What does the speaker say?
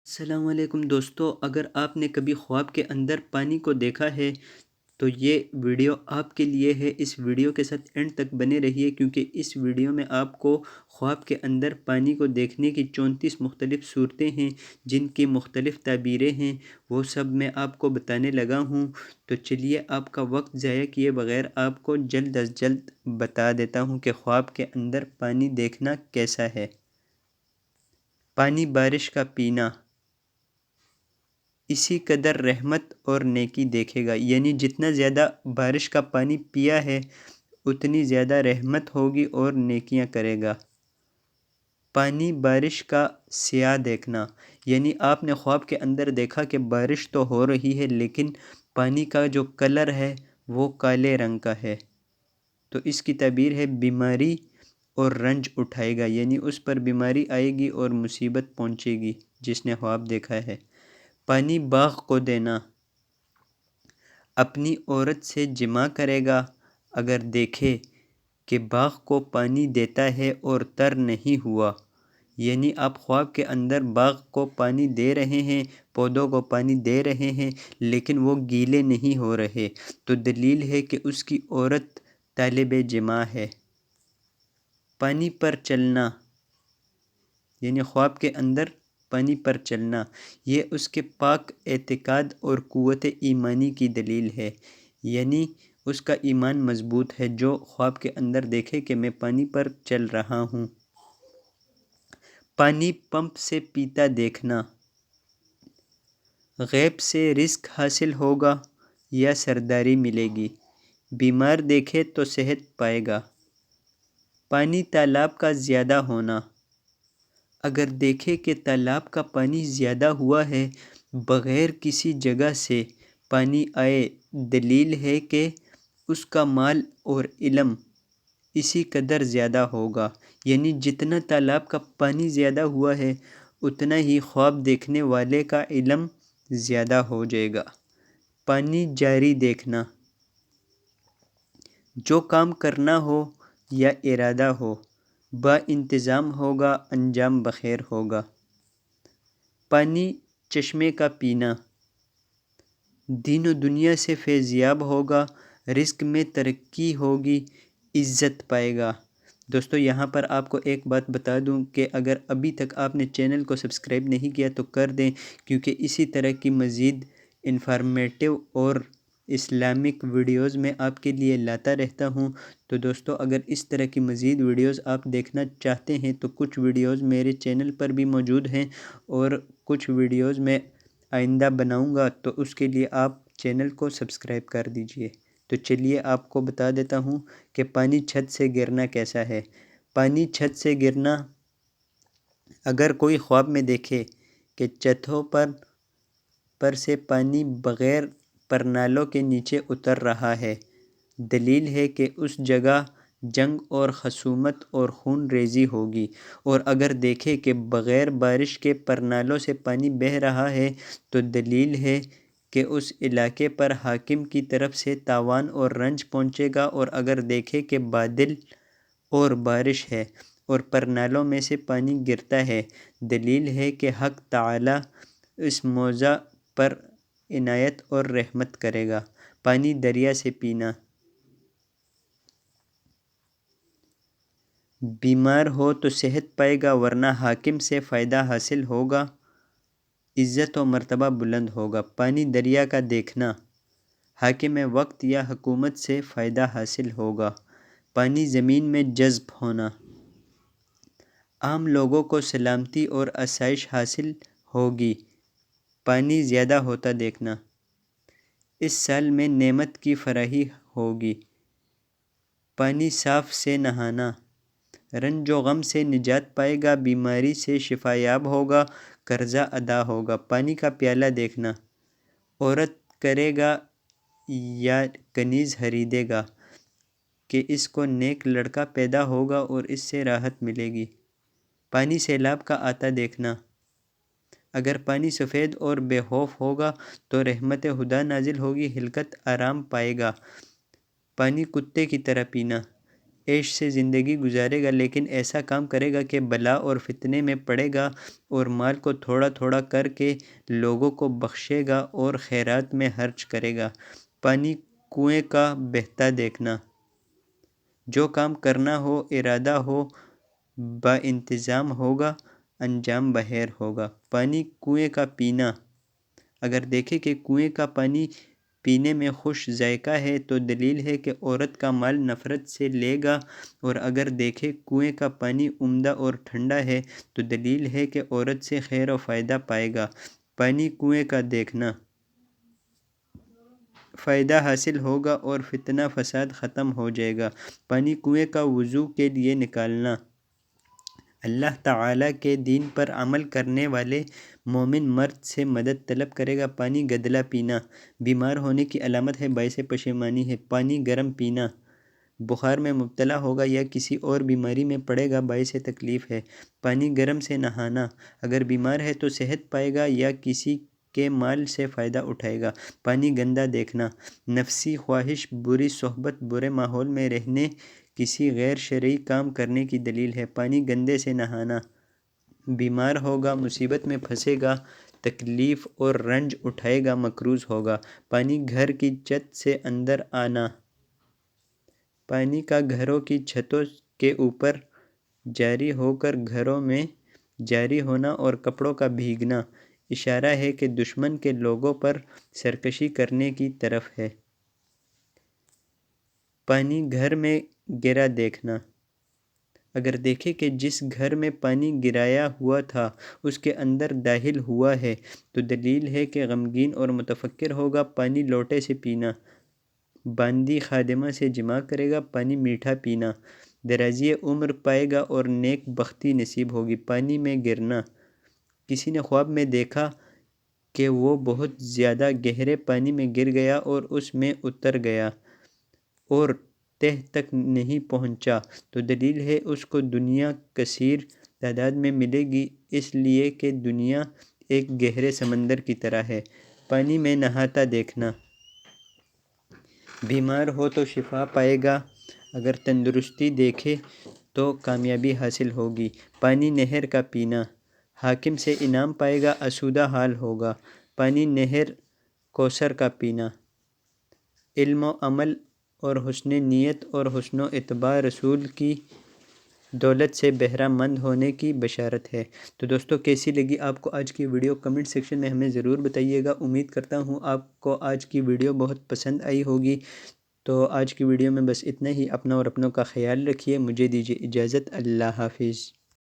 السلام علیکم دوستو، اگر آپ نے کبھی خواب کے اندر پانی کو دیکھا ہے تو یہ ویڈیو آپ کے لیے ہے۔ اس ویڈیو کے ساتھ اینڈ تک بنے رہیے، کیونکہ اس ویڈیو میں آپ کو خواب کے اندر پانی کو دیکھنے کی 34 مختلف صورتیں ہیں، جن کی مختلف تعبیریں ہیں، وہ سب میں آپ کو بتانے لگا ہوں۔ تو چلیے آپ کا وقت ضائع کیے بغیر آپ کو جلد از جلد بتا دیتا ہوں کہ خواب کے اندر پانی دیکھنا کیسا ہے۔ پانی بارش کا پینا اسی قدر رحمت اور نیکی دیکھے گا، یعنی جتنا زیادہ بارش کا پانی پیا ہے اتنی زیادہ رحمت ہوگی اور نیکیاں کرے گا۔ پانی بارش کا سیاہ دیکھنا، یعنی آپ نے خواب کے اندر دیکھا کہ بارش تو ہو رہی ہے لیکن پانی کا جو کلر ہے وہ کالے رنگ کا ہے، تو اس کی تعبیر ہے بیماری اور رنج اٹھائے گا، یعنی اس پر بیماری آئے گی اور مصیبت پہنچے گی جس نے خواب دیکھا ہے۔ پانی باغ کو دینا، اپنی عورت سے جمع کرے گا اگر دیکھے کہ باغ کو پانی دیتا ہے اور تر نہیں ہوا، یعنی آپ خواب کے اندر باغ کو پانی دے رہے ہیں، پودوں کو پانی دے رہے ہیں لیکن وہ گیلے نہیں ہو رہے، تو دلیل ہے کہ اس کی عورت طالب جماع ہے۔ پانی پر چلنا، یعنی خواب کے اندر پانی پر چلنا، یہ اس کے پاک اعتقاد اور قوت ایمانی کی دلیل ہے، یعنی اس کا ایمان مضبوط ہے جو خواب کے اندر دیکھے کہ میں پانی پر چل رہا ہوں۔ پانی پمپ سے پیتا دیکھنا، غیب سے رزق حاصل ہوگا یا سرداری ملے گی، بیمار دیکھے تو صحت پائے گا۔ پانی تالاب کا زیادہ ہونا، اگر دیکھے کہ تالاب کا پانی زیادہ ہوا ہے بغیر کسی جگہ سے پانی آئے، دلیل ہے کہ اس کا مال اور علم اسی قدر زیادہ ہوگا، یعنی جتنا تالاب کا پانی زیادہ ہوا ہے اتنا ہی خواب دیکھنے والے کا علم زیادہ ہو جائے گا۔ پانی جاری دیکھنا، جو کام کرنا ہو یا ارادہ ہو با انتظام ہوگا، انجام بخیر ہوگا۔ پانی چشمے کا پینا، دین و دنیا سے فیض یاب ہوگا، رزق میں ترقی ہوگی، عزت پائے گا۔ دوستو یہاں پر آپ کو ایک بات بتا دوں کہ اگر ابھی تک آپ نے چینل کو سبسکرائب نہیں کیا تو کر دیں، کیونکہ اسی طرح کی مزید انفارمیٹیو اور اسلامک ویڈیوز میں آپ کے لیے لاتا رہتا ہوں۔ تو دوستو اگر اس طرح کی مزید ویڈیوز آپ دیکھنا چاہتے ہیں تو کچھ ویڈیوز میرے چینل پر بھی موجود ہیں اور کچھ ویڈیوز میں آئندہ بناؤں گا، تو اس کے لیے آپ چینل کو سبسکرائب کر دیجئے۔ تو چلیے آپ کو بتا دیتا ہوں کہ پانی چھت سے گرنا کیسا ہے۔ پانی چھت سے گرنا، اگر کوئی خواب میں دیکھے کہ چھتوں پر سے پانی بغیر پرنالوں کے نیچے اتر رہا ہے، دلیل ہے کہ اس جگہ جنگ اور خصومت اور خون ریزی ہوگی، اور اگر دیکھے کہ بغیر بارش کے پرنالوں سے پانی بہہ رہا ہے تو دلیل ہے کہ اس علاقے پر حاکم کی طرف سے تاوان اور رنج پہنچے گا، اور اگر دیکھے کہ بادل اور بارش ہے اور پرنالوں میں سے پانی گرتا ہے، دلیل ہے کہ حق تعالی اس موضع پر عنایت اور رحمت کرے گا۔ پانی دریا سے پینا، بیمار ہو تو صحت پائے گا ورنہ حاکم سے فائدہ حاصل ہوگا، عزت و مرتبہ بلند ہوگا۔ پانی دریا کا دیکھنا، حاکم وقت یا حکومت سے فائدہ حاصل ہوگا۔ پانی زمین میں جذب ہونا، عام لوگوں کو سلامتی اور آسائش حاصل ہوگی۔ پانی زیادہ ہوتا دیکھنا، اس سال میں نعمت کی فراخی ہوگی۔ پانی صاف سے نہانا، رنج و غم سے نجات پائے گا، بیماری سے شفا یاب ہوگا، قرضہ ادا ہوگا۔ پانی کا پیالہ دیکھنا، عورت کرے گا یا کنیز خریدے گا کہ اس کو نیک لڑکا پیدا ہوگا اور اس سے راحت ملے گی۔ پانی سیلاب کا آتا دیکھنا، اگر پانی سفید اور بے خوف ہوگا تو رحمت خدا نازل ہوگی، ہلکت آرام پائے گا۔ پانی کتے کی طرح پینا، عیش سے زندگی گزارے گا، لیکن ایسا کام کرے گا کہ بلا اور فتنے میں پڑے گا، اور مال کو تھوڑا تھوڑا کر کے لوگوں کو بخشے گا اور خیرات میں خرچ کرے گا۔ پانی کنویں کا بہتا دیکھنا۔ جو کام کرنا ہو، ارادہ ہو، با انتظام ہوگا، انجام بخیر ہوگا۔ پانی کنویں کا پینا۔ اگر دیکھیں کہ کنویں کا پانی پینے میں خوش ذائقہ ہے تو دلیل ہے کہ عورت کا مال نفرت سے لے گا، اور اگر دیکھیں کنویں کا پانی عمدہ اور ٹھنڈا ہے تو دلیل ہے کہ عورت سے خیر و فائدہ پائے گا۔ پانی کنویں کا دیکھنا۔ فائدہ حاصل ہوگا اور فتنہ فساد ختم ہو جائے گا۔ پانی کنویں کا وضو کے لیے نکالنا۔ اللہ تعالیٰ کے دین پر عمل کرنے والے مومن مرد سے مدد طلب کرے گا۔ پانی گدلا پینا۔ بیمار ہونے کی علامت ہے، باعث پشیمانی ہے۔ پانی گرم پینا۔ بخار میں مبتلا ہوگا یا کسی اور بیماری میں پڑے گا، باعث تکلیف ہے۔ پانی گرم سے نہانا۔ اگر بیمار ہے تو صحت پائے گا یا کسی کے مال سے فائدہ اٹھائے گا۔ پانی گندا دیکھنا۔ نفسی خواہش، بری صحبت، برے ماحول میں رہنے، کسی غیر شرعی کام کرنے کی دلیل ہے۔ پانی گندے سے نہانا۔ بیمار ہوگا، مصیبت میں پھنسے گا، تکلیف اور رنج اٹھائے گا، مقروض ہوگا۔ پانی گھر کی چھت سے اندر آنا۔ پانی کا گھروں کی چھتوں کے اوپر جاری ہو کر گھروں میں جاری ہونا اور کپڑوں کا بھیگنا اشارہ ہے کہ دشمن کے لوگوں پر سرکشی کرنے کی طرف ہے۔ پانی گھر میں گرا دیکھنا۔ اگر دیکھیں کہ جس گھر میں پانی گرایا ہوا تھا اس کے اندر داخل ہوا ہے تو دلیل ہے کہ غمگین اور متفکر ہوگا۔ پانی لوٹے سے پینا۔ باندی خادمہ سے جماع کرے گا۔ پانی میٹھا پینا۔ درازی عمر پائے گا اور نیک بختی نصیب ہوگی۔ پانی میں گرنا۔ کسی نے خواب میں دیکھا کہ وہ بہت زیادہ گہرے پانی میں گر گیا اور اس میں اتر گیا اور تہ تک نہیں پہنچا تو دلیل ہے اس کو دنیا کثیر تعداد میں ملے گی، اس لیے کہ دنیا ایک گہرے سمندر کی طرح ہے۔ پانی میں نہاتا دیکھنا۔ بیمار ہو تو شفا پائے گا، اگر تندرستی دیکھے تو کامیابی حاصل ہوگی۔ پانی نہر کا پینا۔ حاکم سے انعام پائے گا، آسودہ حال ہوگا۔ پانی نہر کوثر کا پینا۔ علم و عمل اور حسن نیت اور حسن و اتباع رسول کی دولت سے بہرہ مند ہونے کی بشارت ہے۔ تو دوستو کیسی لگی آپ کو آج کی ویڈیو؟ کمنٹ سیکشن میں ہمیں ضرور بتائیے گا۔ امید کرتا ہوں آپ کو آج کی ویڈیو بہت پسند آئی ہوگی۔ تو آج کی ویڈیو میں بس اتنا ہی۔ اپنا اور اپنوں کا خیال رکھیے۔ مجھے دیجیے اجازت۔ اللہ حافظ۔